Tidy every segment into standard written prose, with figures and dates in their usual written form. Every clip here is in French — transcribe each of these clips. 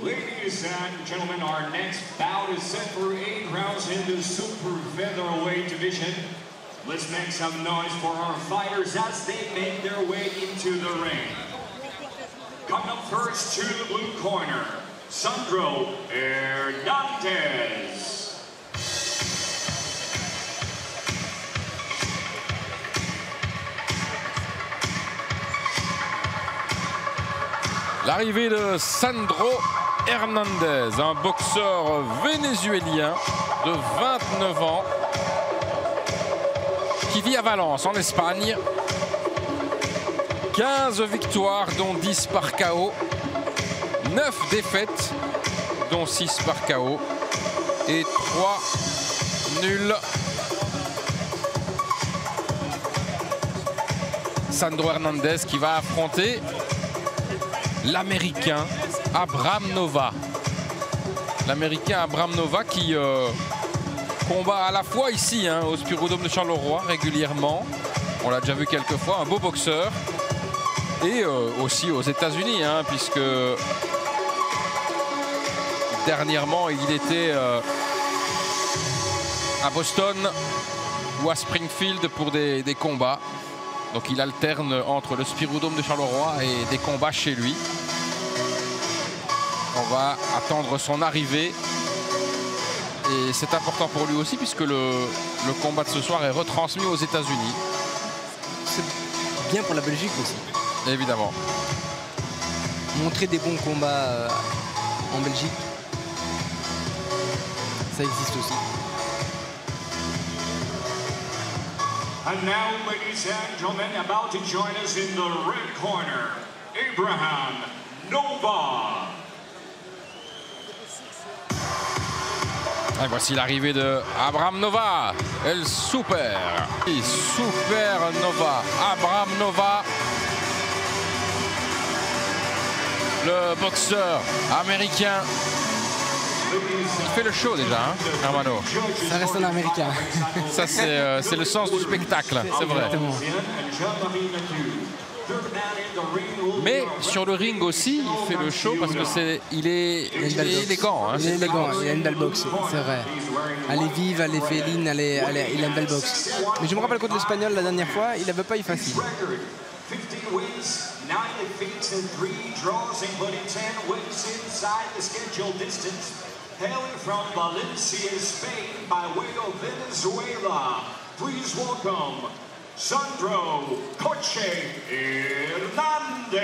Ladies and gentlemen, our next bout is set for 8 rounds in the super featherweight division. Let's make some noise for our fighters as they make their way into the ring. Coming up first to the blue corner, Sandro Hernandez. L'arrivée de Sandro Hernandez, un boxeur vénézuélien de 29 ans qui vit à Valence en Espagne. 15 victoires dont 10 par KO, 9 défaites dont 6 par KO et 3 nuls. Sandro Hernandez qui va affronter l'Américain Abraham Nova. L'Américain Abraham Nova qui combat à la fois ici au Spirodome de Charleroi régulièrement. On l'a déjà vu quelques fois, un beau boxeur. Et aussi aux États-Unis, puisque dernièrement il était à Boston ou à Springfield pour des combats. Donc il alterne entre le Spirodome de Charleroi et des combats chez lui. On va attendre son arrivée. Et c'est important pour lui aussi puisque le combat de ce soir est retransmis aux États-Unis. C'est bien pour la Belgique aussi. Évidemment. Montrer des bons combats en Belgique, ça existe aussi. And now, ladies and gentlemen, about to join us in the red corner, Abraham Nova. Et voici l'arrivée de Abraham Nova, El Super. Super Nova, Abraham Nova. Le boxeur américain. Il fait le show déjà, Hermano. Ça reste un Américain. Ça, c'est le sens du spectacle, c'est vrai. Exactement. Mais sur le ring aussi, il fait le show parce que il est élégant. Il est élégant, il a une belle boxe, c'est vrai. Elle est vive, elle est féline, il a une belle boxe. Mais je me rappelle contre l'Espagnol la dernière fois, il n'avait pas eu facile. 9 defeats and 3 draws, including 10 wins inside the scheduled distance. Hailing from Valencia, Spain, by way of Venezuela, please welcome Sandro Coche Hernandez.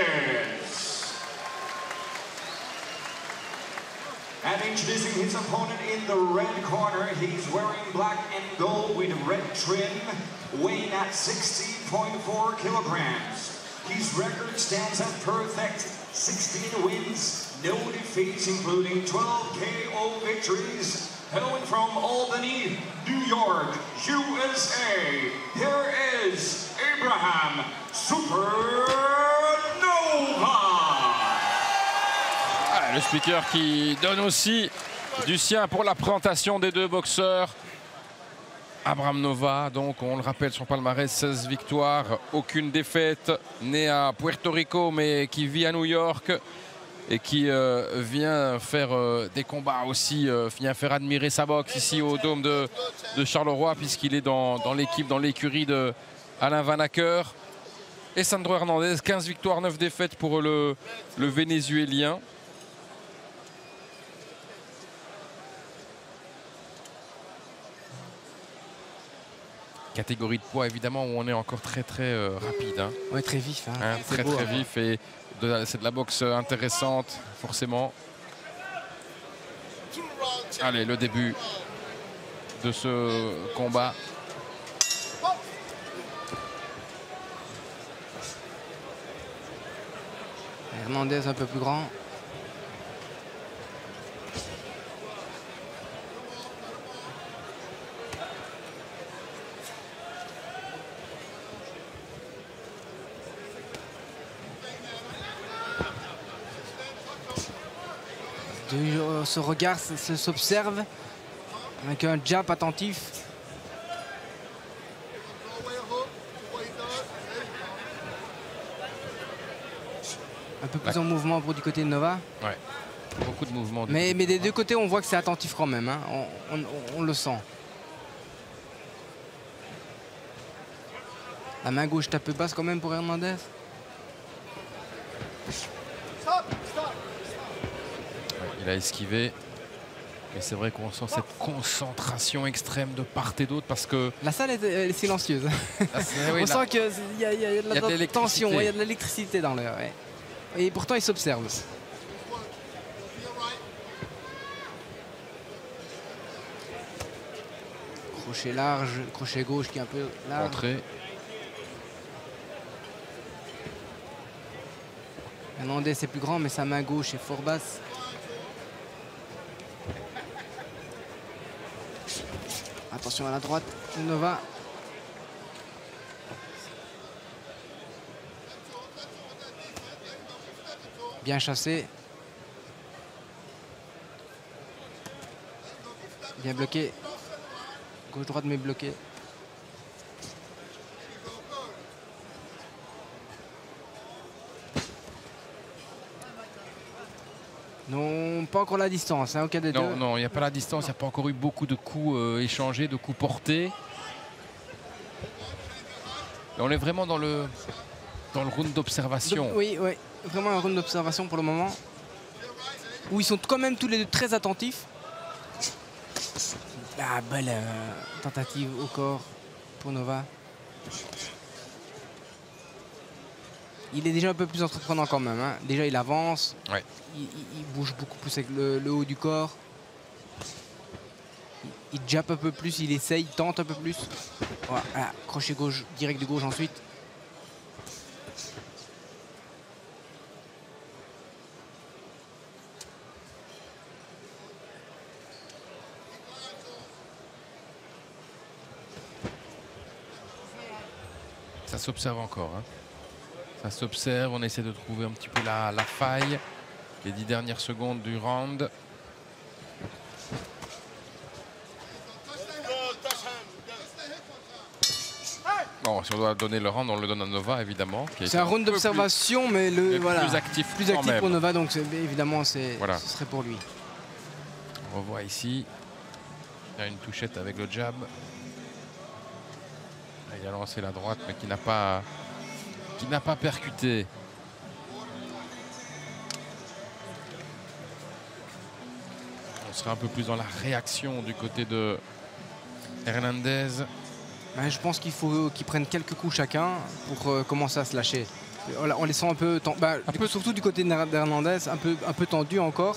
And introducing his opponent in the red corner, he's wearing black and gold with red trim, weighing at 60.4 kilograms. His record stands at perfect, 16 wins, no defeats, including 12 KO victories. Hailing from Albany, New York, USA, here is Abraham Supernova. Le speaker qui donne aussi du sien pour la présentation des deux boxeurs. Abraham Nova, donc on le rappelle, son palmarès, 16 victoires, aucune défaite, né à Puerto Rico mais qui vit à New York et qui vient faire des combats aussi, vient faire admirer sa boxe ici au Dôme de Charleroi puisqu'il est dans l'équipe, dans l'écurie de Alain Van Acker. Et Sandro Hernandez, 15 victoires, 9 défaites pour le Vénézuélien. Catégorie de poids évidemment où on est encore très rapide. Ouais, très vif. Très beau, vif et c'est de la boxe intéressante forcément. Allez, le début de ce combat. Hernandez un peu plus grand. Ce regard s'observe avec un jab attentif. Un peu plus en mouvement pour du côté de Nova. Ouais. Beaucoup de mouvements. Mais des deux côtés, on voit que c'est attentif quand même. Hein. On le sent. La main gauche tape basse quand même pour Hernandez. Ouais, il a esquivé. Mais c'est vrai qu'on sent cette concentration extrême de part et d'autre parce que... La salle est silencieuse. Oui, on sent qu'il y a de la tension, il y a de l'électricité dans l'air. Ouais. Et pourtant, il s'observe. Crochet large, crochet gauche qui est un peu large. Entrée. Hernandez c'est plus grand, mais sa main gauche est fort basse. Attention à la droite, Nova. Bien chassé. Bien bloqué. Gauche-droite mais bloqué. Non, pas encore la distance, hein, au cas des deux. Non, il n'y a pas la distance, il n'y a pas encore eu beaucoup de coups échangés, de coups portés. Et on est vraiment dans le round d'observation. Oui, vraiment un round d'observation pour le moment. Où ils sont quand même tous les deux très attentifs. Ah, belle tentative au corps pour Nova. Il est déjà un peu plus entreprenant quand même. Hein. Déjà, il avance. Ouais. Il bouge beaucoup plus avec le haut du corps. Il jappe un peu plus, il essaye, il tente un peu plus. Voilà, crochet gauche, direct de gauche ensuite. Ça s'observe encore. Hein. Ça s'observe, on essaie de trouver un petit peu la faille. Les 10 dernières secondes du round. Bon, si on doit donner le round, on le donne à Nova, évidemment. C'est un round d'observation, mais voilà, plus actif pour Nova, donc évidemment, voilà. Ce serait pour lui. On revoit ici. Il y a une touchette avec le jab. Il a lancé la droite, mais qui n'a pas percuté. On serait un peu plus dans la réaction du côté de Hernandez. Je pense qu'il faut qu'ils prennent quelques coups chacun pour commencer à se lâcher. On les sent un peu, surtout du côté d'Hernandez, un peu tendu encore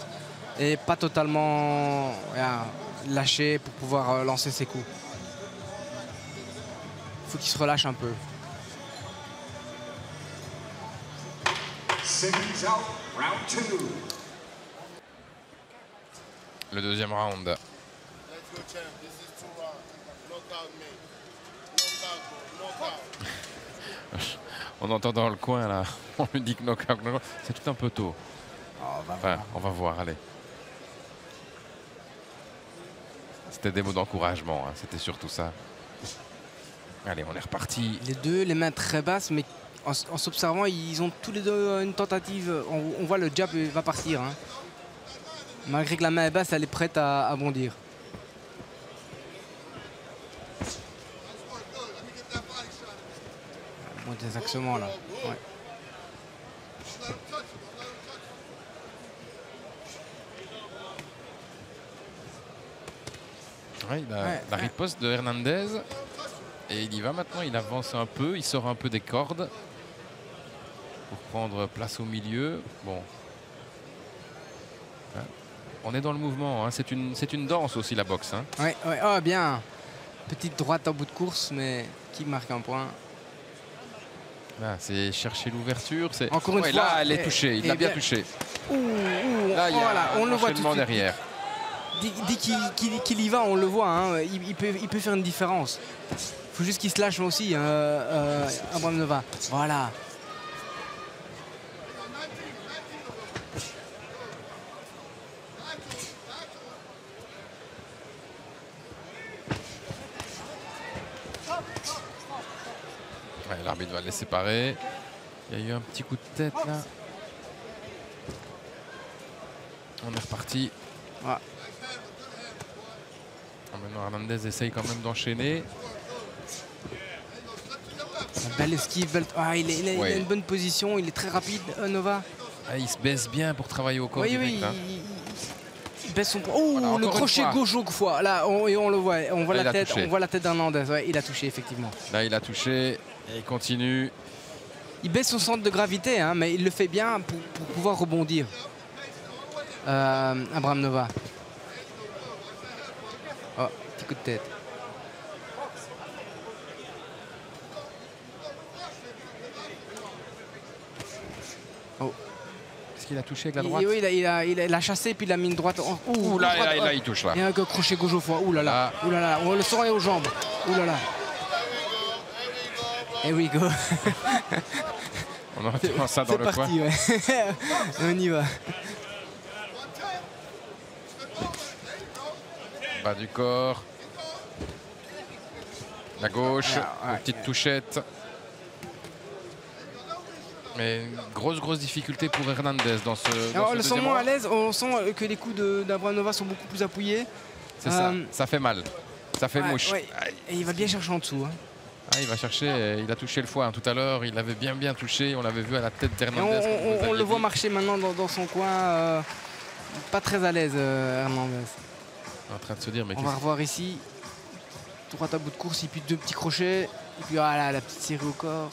et pas totalement lâché pour pouvoir lancer ses coups. Il faut qu'il se relâche un peu. Le deuxième round. On entend dans le coin là, on lui dit que knockout. C'est tout un peu tôt. On va voir, allez. C'était des mots d'encouragement, hein, c'était surtout ça. Allez, on est reparti. Les deux, les mains très basses, mais en s'observant, ils ont tous les deux une tentative. On voit le jab va partir. Hein. Malgré que la main est basse, elle est prête à bondir. Bon désaxement là. Ouais. Ouais, la riposte de Hernandez. Et il y va maintenant, il avance un peu, il sort un peu des cordes pour prendre place au milieu. Bon. On est dans le mouvement, hein. C'est une danse aussi la boxe. Hein. Ouais, oh, bien. Petite droite en bout de course, mais qui marque un point. C'est chercher l'ouverture. Encore une fois. Là, elle est touchée, il l'a bien touché. Là, il y a on le voit tout de suite. Derrière. Dès qu'il y va, on le voit. Hein. Il peut faire une différence. Il faut juste qu'il se lâche aussi, Abraham Nova. Voilà. L'arbitre va les séparer. Il y a eu un petit coup de tête là. On est reparti. Ouais. Maintenant, Hernandez essaye quand même d'enchaîner. Belle esquive, il a une bonne position, il est très rapide, Nova. Ah, il se baisse bien pour travailler au corps. Oui, direct, hein. Il baisse son poids. Oh, voilà, le crochet gauche au fois. Là, on le voit, on voit la tête d'Hernandez. Ouais, il a touché, effectivement. Là, il a touché et il continue. Il baisse son centre de gravité, hein, mais il le fait bien pour pouvoir rebondir. Abraham Nova. Oh, petit coup de tête. Oh. Est-ce qu'il a touché avec la droite? Oui, il a chassé puis il a mis une droite. Ouh là, il touche là. Il y a un crochet gauche au foie. Ouh là là. Ouh là là. On le sent aux jambes. Ouh là là. Here we go. On entend ça dans le coin. C'est parti, ouais. On y va. Bas du corps. La gauche, une petite touchette. Mais une grosse difficulté pour Hernandez dans ce. On le sent moins à l'aise, on sent que les coups d'Abraham Nova sont beaucoup plus appuyés. C'est ça fait mal. Ça fait mouche. Ouais. Et il va bien chercher en dessous. Hein. Ah, il va chercher, il a touché le foie. Hein. Tout à l'heure, il avait bien touché. On l'avait vu à la tête d'Hernandez. On le voit marcher maintenant dans son coin. Pas très à l'aise, Hernandez. En train de se dire, mais on va revoir ici. Droite à bout de course, et puis deux petits crochets. Et puis voilà, la petite série au corps.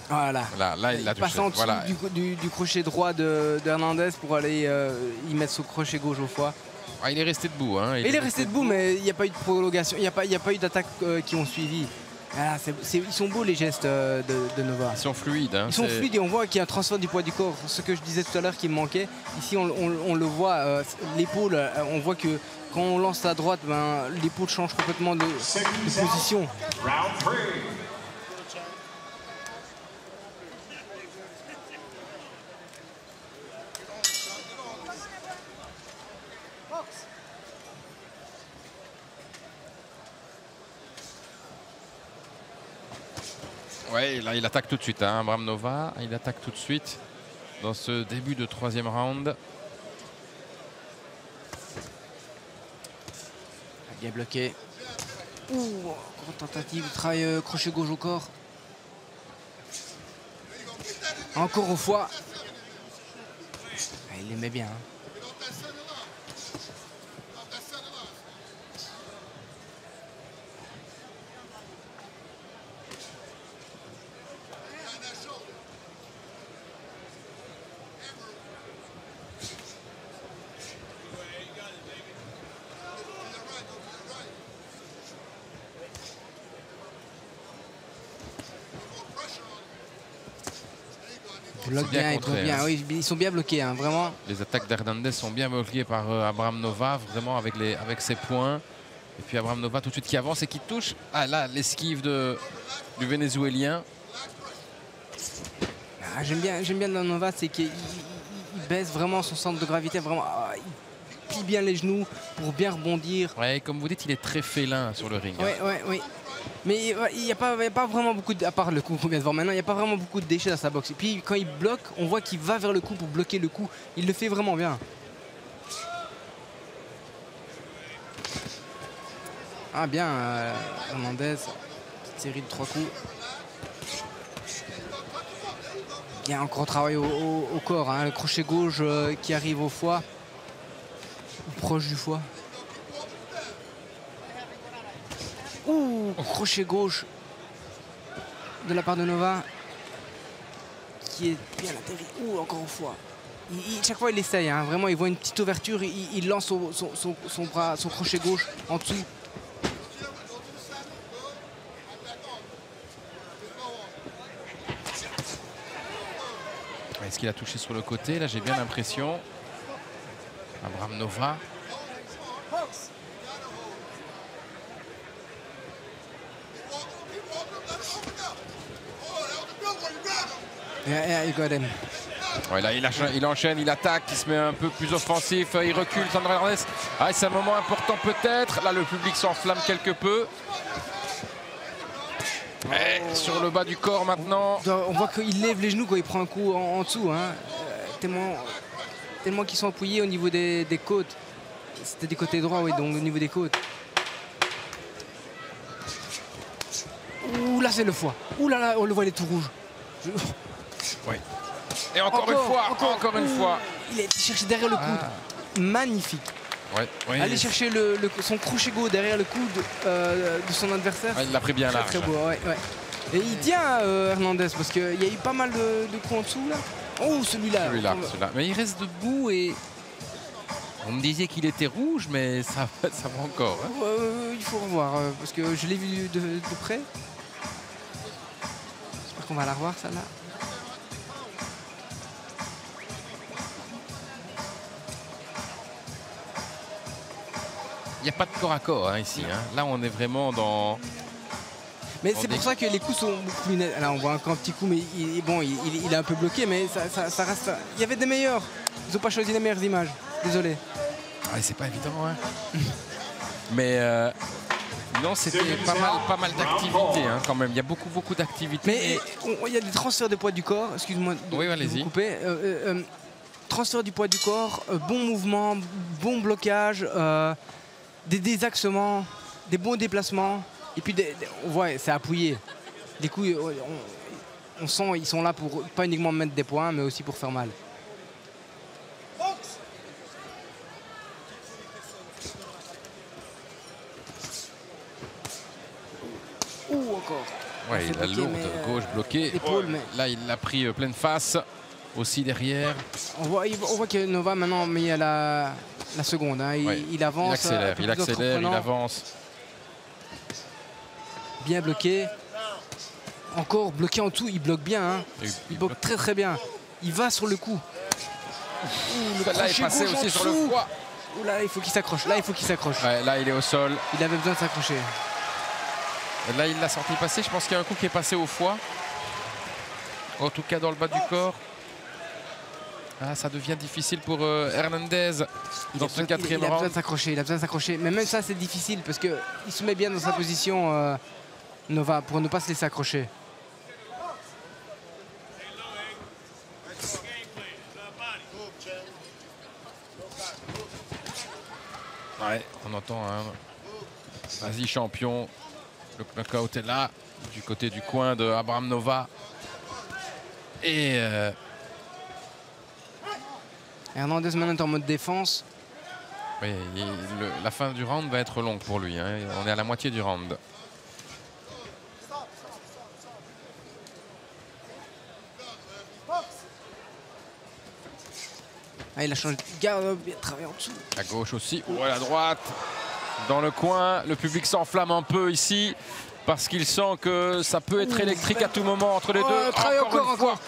Voilà. Là, il a touché. Passe en dessous du crochet droit de Hernandez pour aller y mettre son crochet gauche au foie. Ah, il est resté debout. Hein. Il est resté debout, mais il n'y a pas eu de prolongation. Il n'y a pas eu d'attaques qui ont suivi. Voilà, ils sont beaux les gestes de Nova. Ils sont fluides. Hein, ils sont fluides et on voit qu'il y a un transfert du poids du corps. Ce que je disais tout à l'heure qui me manquait. Ici, on le voit, l'épaule, on voit que quand on lance à droite, ben, l'épaule change complètement de position. Ouais, là il attaque tout de suite, hein, Abraham Nova. Il attaque tout de suite dans ce début de troisième round. Bien bloqué. Ouh, grande tentative de travail crochet gauche au corps. Encore au foie. Ah, il l'aimait bien. Hein. Bien, bien. Oui, ils sont bien bloqués, hein, vraiment. Les attaques d'Hernandez sont bien bloquées par Abraham Nova, vraiment avec ses points. Et puis Abraham Nova tout de suite qui avance et qui touche. Ah là, l'esquive du Vénézuélien. Ah, j'aime bien Nova, c'est qu'il baisse vraiment son centre de gravité, vraiment. Il plie bien les genoux pour bien rebondir. Ouais, comme vous dites, il est très félin sur le ring. Oui. Mais il n'y a pas vraiment beaucoup, à part le coup qu'on vient de voir maintenant, il n'y a pas vraiment beaucoup de déchets dans sa boxe. Et puis quand il bloque, on voit qu'il va vers le coup pour bloquer le coup. Il le fait vraiment bien. Ah bien, Hernandez, petite série de 3 coups. Bien, encore travail au corps, hein, le crochet gauche qui arrive au foie, ou proche du foie. Ouh, crochet gauche de la part de Nova qui est bien atterri. Ouh, encore au foie. Chaque fois il essaye, hein, vraiment il voit une petite ouverture, il lance son bras, son crochet gauche en dessous. Est-ce qu'il a touché sur le côté? Là j'ai bien l'impression. Abraham Nova. Ouais, là il enchaîne, il attaque, il se met un peu plus offensif, il recule, Sandro Hernandez. Ah, c'est un moment important peut-être. Là le public s'enflamme quelque peu. Sur le bas du corps maintenant. On voit qu'il lève les genoux quand il prend un coup en dessous. Hein. Tellement qu'ils sont appuyés au niveau des côtes. C'était des côtés droits, oui, donc au niveau des côtes. Ouh là, c'est le foie. Ouh là là, on le voit, il est tout rouge. Oui. Et encore une fois. Il a été cherché derrière le coude. Magnifique. Ouais, oui. Aller chercher son crochet gauche derrière le coude de son adversaire. Il l'a pris bien large. Très beau, ouais. Et il tient Hernandez parce qu'il y a eu pas mal de coups en dessous là. Oh, celui-là. Mais il reste debout et on me disait qu'il était rouge, mais ça va encore. Hein. Il faut revoir parce que je l'ai vu de près. J'espère qu'on va la revoir celle-là. Il n'y a pas de corps à corps hein, ici. Hein. Là, on est vraiment dans... Mais c'est pour ça que les coups sont beaucoup plus nets. Là, on voit encore un petit coup, mais il est un peu bloqué, mais ça reste... Il y avait des meilleurs. Ils n'ont pas choisi les meilleures images. Désolé. Ah, c'est pas évident, hein. Mais non, c'était pas mal d'activités hein, quand même. Il y a beaucoup d'activités. Mais il y a des transferts de poids du corps. Excuse-moi de vous couper. Transfert du poids du corps, bon mouvement, bon blocage, des désaxements, des bons déplacements. Et puis, on voit, c'est appuyé. Les coups, on sent ils sont là pour pas uniquement mettre des points, mais aussi pour faire mal. Ouh, encore. Ouais, il a lourde, gauche bloquée. Là, il l'a pris pleine face. Aussi derrière. On voit que Nova maintenant met à la seconde. Hein. Il avance. Il accélère, il avance. Bien bloqué. Encore bloqué en dessous, il bloque bien. Hein. Il bloque très bien. Il va sur le coup. Là, il est passé aussi sur le foie. Là, il faut qu'il s'accroche. Ouais, là, il est au sol. Il avait besoin de s'accrocher. Là, il l'a sorti passer. Je pense qu'il y a un coup qui est passé au foie. En tout cas, dans le bas du corps. Ah, ça devient difficile pour Hernandez dans ce quatrième round. Il a besoin de s'accrocher. Mais même ça, c'est difficile parce qu'il se met bien dans sa position, Nova, pour ne pas se laisser accrocher. Ouais, on entend un vas-y champion. Le knockout est là, du côté du coin de Abraham Nova. Et... Hernandez maintenant est en mode défense. Oui, la fin du round va être longue pour lui. Hein. On est à la moitié du round. Ah, il a changé de garde, il a travaillé en dessous. À gauche aussi, ou à la droite. Dans le coin, le public s'enflamme un peu ici. Parce qu'il sent que ça peut être électrique à tout moment entre les deux. Encore.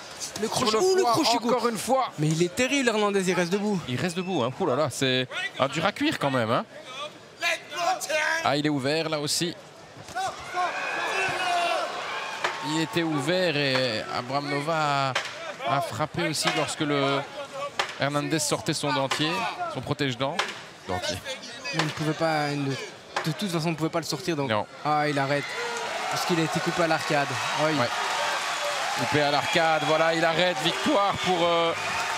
Le crochet, encore une fois. Mais il est terrible, Hernandez, il reste debout. Il reste debout, hein. Ouh là là, c'est dur à cuire quand même. Hein. Ah, il est ouvert là aussi. Il était ouvert et Abraham Nova a frappé aussi lorsque le Hernandez sortait son dentier, son protège-dents. On ne pouvait pas... De toute façon, on ne pouvait pas le sortir. Donc... Non. Ah, il arrête. Parce qu'il a été coupé à l'arcade. Ouais. Coupé à l'arcade. Voilà, il arrête. Victoire pour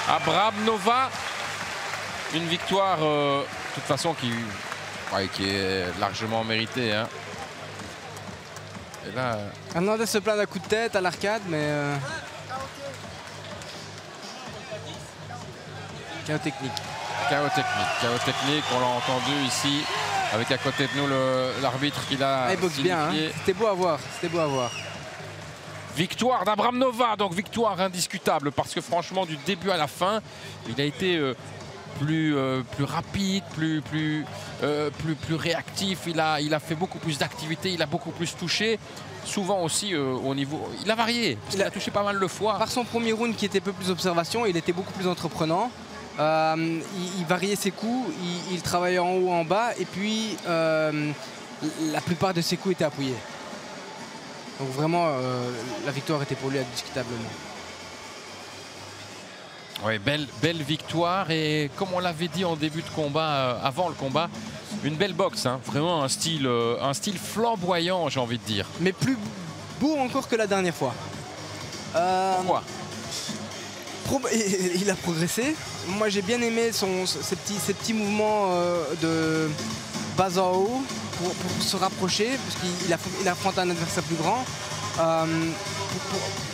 Abraham Nova. Une victoire, de toute façon, qui est largement méritée. Hein. Et là... Hernandez se plaint d'un coup de tête à l'arcade, mais... Chaos technique. Chaos technique, on l'a entendu ici. Avec à côté de nous l'arbitre qui l'a... Il boxe bien, hein. C'était beau à voir. Victoire d'Abraham Nova, donc victoire indiscutable parce que franchement du début à la fin, il a été plus rapide, plus réactif, il a fait beaucoup plus d'activités, il a beaucoup plus touché. Souvent aussi au niveau... Il a varié, il a touché pas mal le foie. Par son premier round qui était un peu plus observation, il était beaucoup plus entreprenant. Il variait ses coups, il travaillait en haut, en bas, et puis la plupart de ses coups étaient appuyés. Donc vraiment, la victoire était pour lui indiscutablement. Oui, belle victoire, et comme on l'avait dit en début de combat, avant le combat, une belle boxe, hein. Vraiment un style flamboyant, j'ai envie de dire. Mais plus beau encore que la dernière fois. Pourquoi? Il a progressé. Moi j'ai bien aimé ces petits mouvements de bas en haut pour se rapprocher, parce qu'il affronte un adversaire plus grand.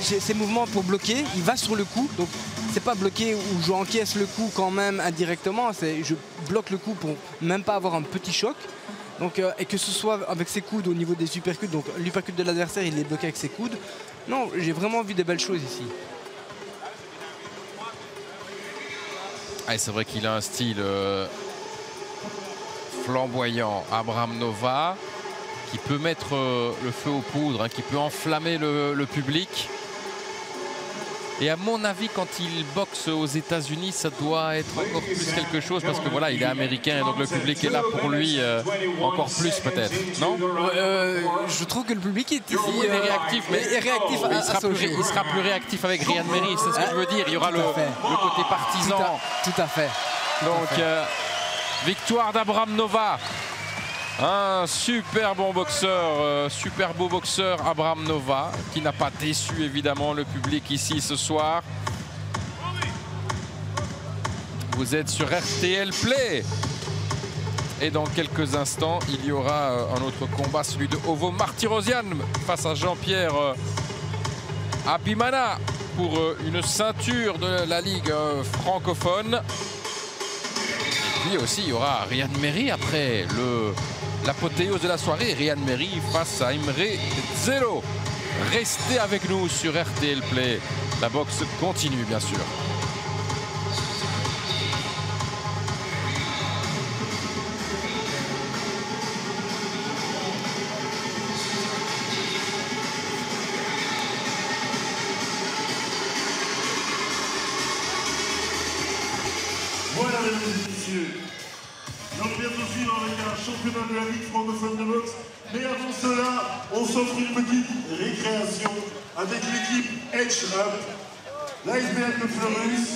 Ces mouvements pour bloquer, il va sur le coup, donc c'est pas bloquer où je encaisse le coup quand même indirectement, c'est je bloque le coup pour même pas avoir un petit choc. Donc, et que ce soit avec ses coudes au niveau des uppercuts, donc l'uppercut de l'adversaire il est bloqué avec ses coudes. Non, j'ai vraiment vu des belles choses ici. Ah, c'est vrai qu'il a un style flamboyant, Abraham Nova, qui peut mettre le feu aux poudres, hein, qui peut enflammer le public. Et à mon avis, quand il boxe aux États-Unis, ça doit être encore plus quelque chose, parce que voilà, il est américain et donc le public est là pour lui encore plus peut-être, non? Je trouve que le public est ici réactif, mais il sera plus réactif avec Ryan Merry, c'est ce que je veux dire. Il y aura le côté partisan. Tout à fait. Donc, victoire d'Abraham Nova. Un super bon boxeur, super beau boxeur Abraham Nova, qui n'a pas déçu évidemment le public ici ce soir. Vous êtes sur RTL Play. Et dans quelques instants, il y aura un autre combat, celui de Ovo Martirosyan face à Jean-Pierre Habimana pour une ceinture de la Ligue francophone. Et puis aussi, il y aura Ryan Merry après l'apothéose de la soirée. Ryan Merry face à Imre Zelo. Restez avec nous sur RTL Play. La boxe continue, bien sûr. Voilà, mesdames et messieurs. On vient de suivre avec un championnat de la Ligue francophone de boxe. Mais avant cela, on s'offre une petite récréation avec l'équipe Edge Up, l'Iceberg de Fleurus,